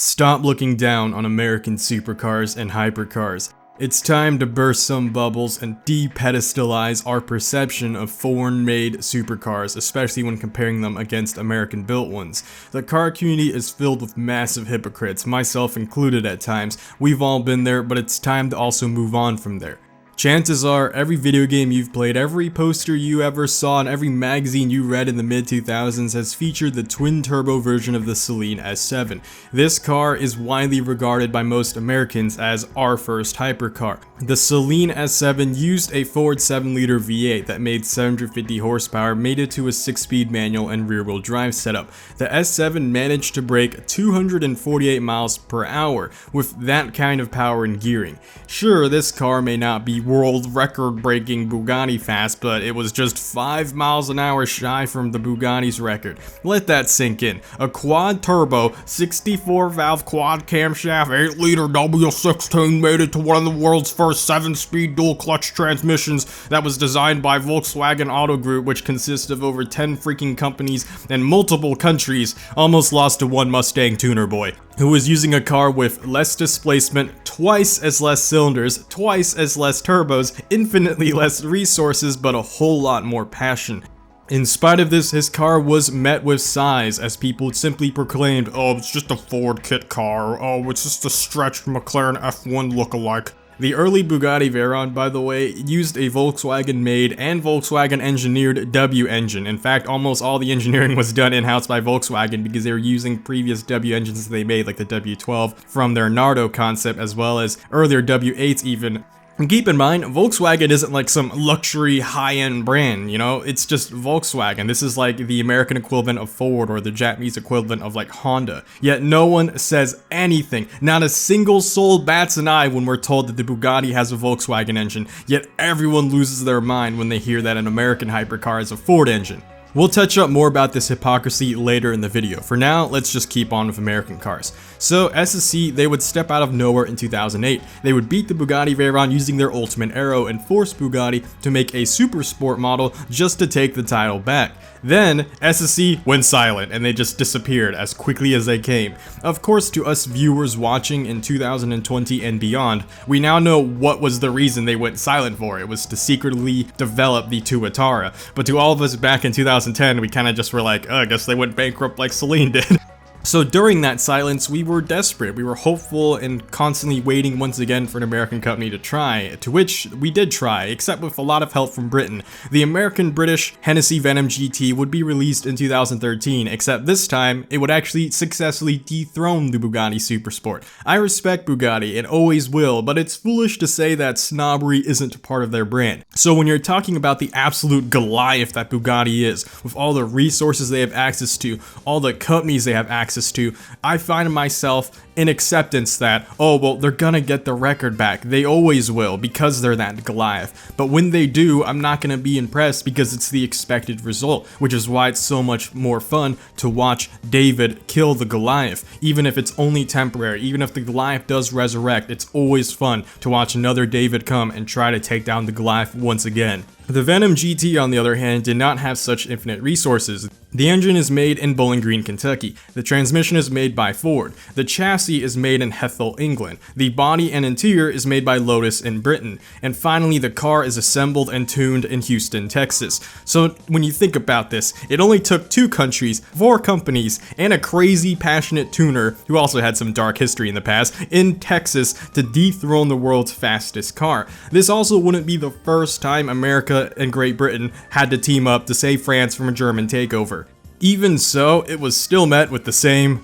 Stop looking down on American supercars and hypercars. It's time to burst some bubbles and de-pedestalize our perception of foreign-made supercars, especially when comparing them against American-built ones. The car community is filled with massive hypocrites, myself included at times. We've all been there, but it's time to also move on from there. Chances are, every video game you've played, every poster you ever saw, and every magazine you read in the mid-2000s has featured the twin-turbo version of the Saleen S7. This car is widely regarded by most Americans as our first hypercar. The Saleen S7 used a Ford 7-liter V8 that made 750 horsepower, made it to a 6-speed manual and rear-wheel drive setup. The S7 managed to break 248 miles per hour with that kind of power and gearing. Sure, this car may not be world record-breaking Bugatti fast, but it was just 5 miles an hour shy from the Bugatti's record. Let that sink in. A quad-turbo, 64-valve quad camshaft, 8-liter W16 made it to one of the world's first 7-speed dual-clutch transmissions that was designed by Volkswagen Auto Group, which consists of over 10 freaking companies and multiple countries, almost lost to one Mustang tuner boy, who was using a car with less displacement, twice as less cylinders, twice as less turbos, infinitely less resources, but a whole lot more passion. In spite of this, his car was met with sighs as people simply proclaimed, "Oh, it's just a Ford kit car, oh, it's just a stretched McLaren F1 lookalike." The early Bugatti Veyron, by the way, used a Volkswagen-made and Volkswagen-engineered W engine. In fact, almost all the engineering was done in-house by Volkswagen because they were using previous W engines they made, like the W12, from their Nardo concept, as well as earlier W8s even. And keep in mind, Volkswagen isn't like some luxury high-end brand, you know? It's just Volkswagen. This is like the American equivalent of Ford or the Japanese equivalent of like Honda. Yet no one says anything. Not a single soul bats an eye when we're told that the Bugatti has a Volkswagen engine. Yet everyone loses their mind when they hear that an American hypercar has a Ford engine. We'll touch up more about this hypocrisy later in the video. For now, let's just keep on with American cars. So, SSC, they would step out of nowhere in 2008. They would beat the Bugatti Veyron using their Ultimate Aero and force Bugatti to make a super sport model just to take the title back. Then, SSC went silent and they just disappeared as quickly as they came. Of course, to us viewers watching in 2020 and beyond, we now know what was the reason they went silent for. It was to secretly develop the Tuatara. But to all of us back in 2010, we kind of just were like, oh, I guess they went bankrupt like Saleen did. So during that silence, we were desperate, we were hopeful and constantly waiting once again for an American company to try, to which we did try, except with a lot of help from Britain. The American-British Hennessy Venom GT would be released in 2013, except this time, it would actually successfully dethrone the Bugatti Supersport. I respect Bugatti and always will, but it's foolish to say that snobbery isn't part of their brand. So when you're talking about the absolute Goliath that Bugatti is, with all the resources they have access to, all the companies they have access to, I find myself in acceptance that, oh, well, they're gonna get the record back. They always will because they're that Goliath. But when they do, I'm not gonna be impressed because it's the expected result, which is why it's so much more fun to watch David kill the Goliath. Even if it's only temporary, even if the Goliath does resurrect, it's always fun to watch another David come and try to take down the Goliath once again. The Venom GT, on the other hand, did not have such infinite resources. The engine is made in Bowling Green, Kentucky. The transmission is made by Ford. The chassis is made in Hethel, England. The body and interior is made by Lotus in Britain. And finally, the car is assembled and tuned in Houston, Texas. So when you think about this, it only took 2 countries, 4 companies, and a crazy passionate tuner, who also had some dark history in the past, in Texas to dethrone the world's fastest car. This also wouldn't be the first time America and Great Britain had to team up to save France from a German takeover. Even so, it was still met with the same,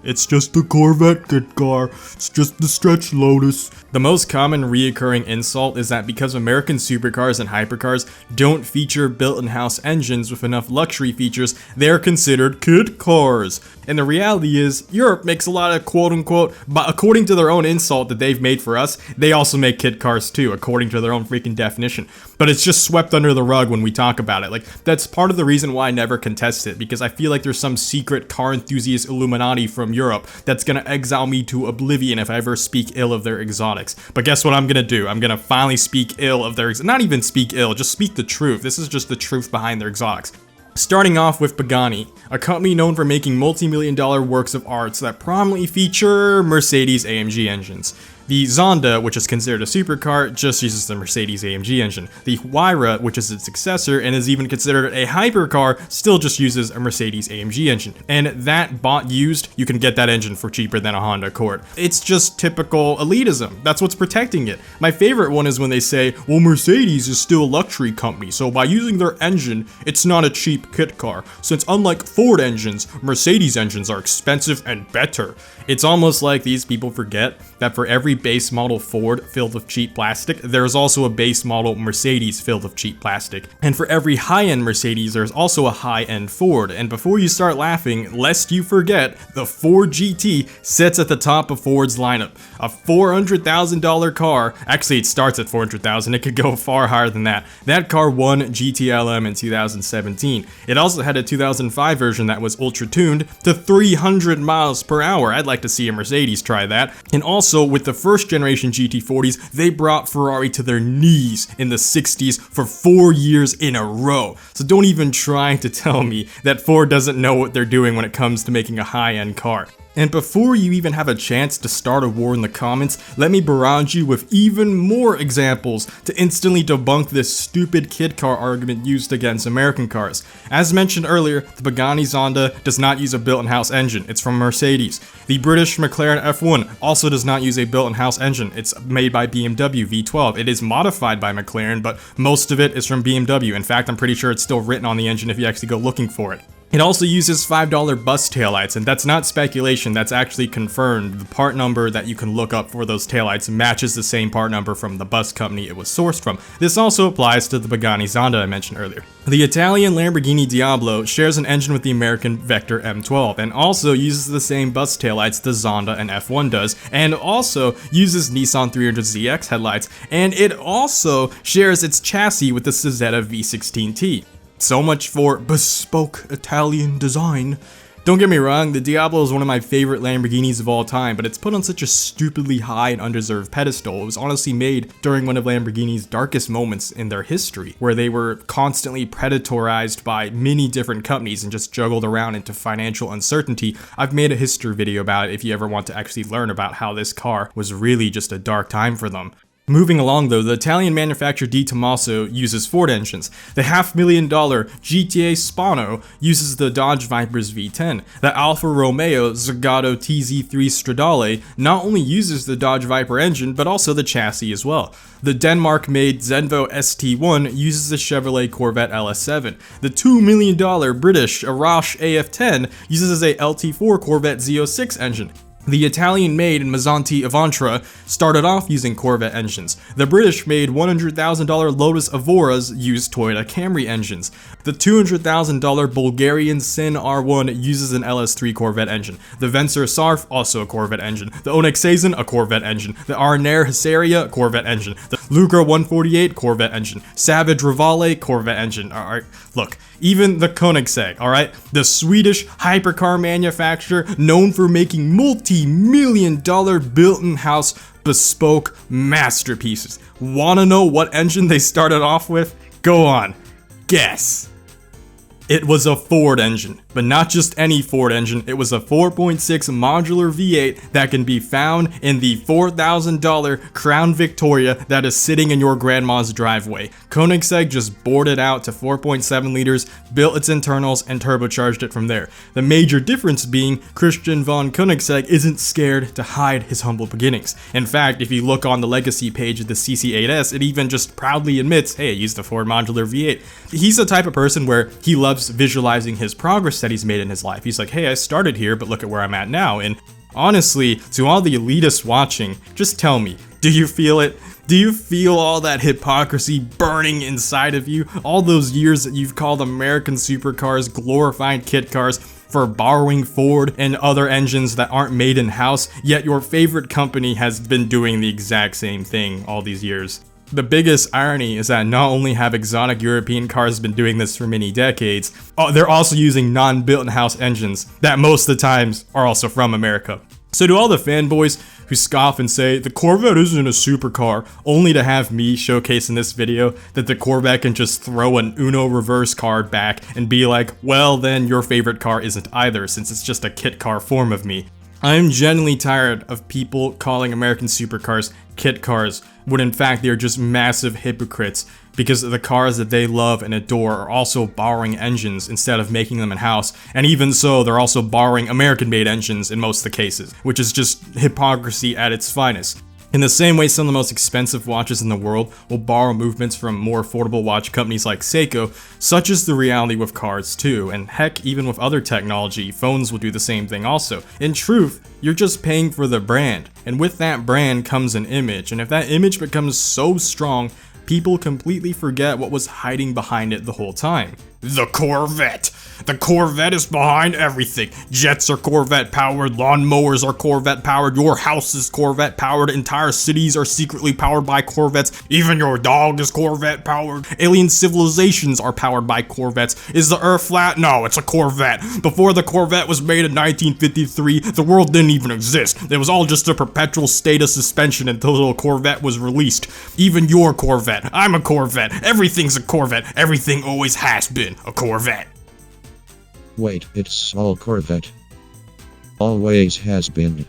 "It's just a Corvette kit car, it's just the stretched Lotus." The most common reoccurring insult is that because American supercars and hypercars don't feature built-in-house engines with enough luxury features, they're considered kit cars. And the reality is, Europe makes a lot of quote-unquote, but according to their own insult that they've made for us, they also make kit cars too, according to their own freaking definition. But it's just swept under the rug when we talk about it. Like, that's part of the reason why I never contest it, because I feel like there's some secret car enthusiast Illuminati from Europe that's gonna exile me to oblivion if I ever speak ill of their exotics. But guess what I'm gonna do? I'm gonna finally speak ill of their not even speak ill, just speak the truth. This is just the truth behind their exotics. Starting off with Pagani, a company known for making multi-million-dollar works of arts that prominently feature Mercedes-AMG engines. The Zonda, which is considered a supercar, just uses the Mercedes-AMG engine. The Huayra, which is its successor and is even considered a hypercar, still just uses a Mercedes-AMG engine. And that bought used, you can get that engine for cheaper than a Honda Accord. It's just typical elitism. That's what's protecting it. My favorite one is when they say, well, Mercedes is still a luxury company, so by using their engine, it's not a cheap kit car. Since unlike Ford engines, Mercedes engines are expensive and better. It's almost like these people forget that for every base model Ford filled with cheap plastic, there's also a base model Mercedes filled with cheap plastic. And for every high-end Mercedes, there's also a high-end Ford. And before you start laughing, lest you forget, the Ford GT sits at the top of Ford's lineup. A $400,000 car, actually it starts at $400,000, it could go far higher than that. That car won GTLM in 2017. It also had a 2005 version that was ultra-tuned to 300 miles per hour. I'd like to see a Mercedes try that. And also, with the first generation GT40s, they brought Ferrari to their knees in the 60s for 4 years in a row. So don't even try to tell me that Ford doesn't know what they're doing when it comes to making a high-end car. And before you even have a chance to start a war in the comments, let me barrage you with even more examples to instantly debunk this stupid kit car argument used against American cars. As mentioned earlier, the Pagani Zonda does not use a built-in-house engine, it's from Mercedes. The British McLaren F1 also does not use a built-in-house engine, it's made by BMW V12. It is modified by McLaren, but most of it is from BMW. In fact, I'm pretty sure it's still written on the engine if you actually go looking for it. It also uses $5 bus taillights, and that's not speculation, that's actually confirmed. The part number that you can look up for those taillights matches the same part number from the bus company it was sourced from. This also applies to the Pagani Zonda I mentioned earlier. The Italian Lamborghini Diablo shares an engine with the American Vector M12, and also uses the same bus taillights the Zonda and F1 does, and also uses Nissan 300ZX headlights, and it also shares its chassis with the Cizeta V16T. So much for bespoke Italian design. Don't get me wrong, the Diablo is one of my favorite Lamborghinis of all time, but it's put on such a stupidly high and undeserved pedestal. It was honestly made during one of Lamborghini's darkest moments in their history, where they were constantly predatorized by many different companies and just juggled around into financial uncertainty. I've made a history video about it if you ever want to actually learn about how this car was really just a dark time for them. Moving along though, the Italian manufacturer Di Tommaso uses Ford engines. The $500,000 GTA Spano uses the Dodge Viper's V10. The Alfa Romeo Zagato TZ3 Stradale not only uses the Dodge Viper engine, but also the chassis as well. The Denmark-made Zenvo ST1 uses the Chevrolet Corvette LS7. The $2 million British Arash AF10 uses a LT4 Corvette Z06 engine. The Italian-made Mazzanti Avantra started off using Corvette engines. The British-made $100,000 Lotus Evoras used Toyota Camry engines. The $200,000 Bulgarian Sin R1 uses an LS3 Corvette engine. The Vencer Sarf, also a Corvette engine. The Koenigsegg, a Corvette engine. The Arner Husaria, Corvette engine. The Luger 148, Corvette engine. Savage Rivale, Corvette engine. Alright, look, even the Koenigsegg, alright? The Swedish hypercar manufacturer known for making multi-million-dollar built-in-house bespoke masterpieces. Wanna know what engine they started off with? Go on, guess. It was a Ford engine, but not just any Ford engine, it was a 4.6 modular V8 that can be found in the $4,000 Crown Victoria that is sitting in your grandma's driveway. Koenigsegg just bored it out to 4.7 liters, built its internals, and turbocharged it from there. The major difference being Christian von Koenigsegg isn't scared to hide his humble beginnings. In fact, if you look on the legacy page of the CC8S, it even just proudly admits, hey, I used the Ford modular V8. He's the type of person where he loves visualizing his progress that he's made in his life. He's like, hey, I started here, but look at where I'm at now. And honestly, to all the elitists watching, just tell me, do you feel it? Do you feel all that hypocrisy burning inside of you? All those years that you've called American Supercars glorified kit cars for borrowing Ford and other engines that aren't made in-house, yet your favorite company has been doing the exact same thing all these years. The biggest irony is that not only have exotic European cars been doing this for many decades, they're also using non-built-in-house engines that most of the times are also from America. So to all the fanboys who scoff and say, the Corvette isn't a supercar, only to have me showcase in this video that the Corvette can just throw an Uno reverse card back and be like, well then your favorite car isn't either, since it's just a kit car form of me. I'm genuinely tired of people calling American Supercars kit cars, when in fact they are just massive hypocrites, because the cars that they love and adore are also borrowing engines instead of making them in-house, and even so, they're also borrowing American-made engines in most of the cases, which is just hypocrisy at its finest. In the same way some of the most expensive watches in the world will borrow movements from more affordable watch companies like Seiko, such is the reality with cars too, and heck, even with other technology, phones will do the same thing also. In truth, you're just paying for the brand, and with that brand comes an image, and if that image becomes so strong, people completely forget what was hiding behind it the whole time. The Corvette! The Corvette is behind everything. Jets are Corvette powered, lawnmowers are Corvette powered, your house is Corvette powered, entire cities are secretly powered by Corvettes, even your dog is Corvette powered, alien civilizations are powered by Corvettes. Is the Earth flat? No, it's a Corvette. Before the Corvette was made in 1953, the world didn't even exist. It was all just a perpetual state of suspension until the Corvette was released. Even your Corvette. I'm a Corvette. Everything's a Corvette. Everything always has been a Corvette. Wait, it's all Corvette. Always has been.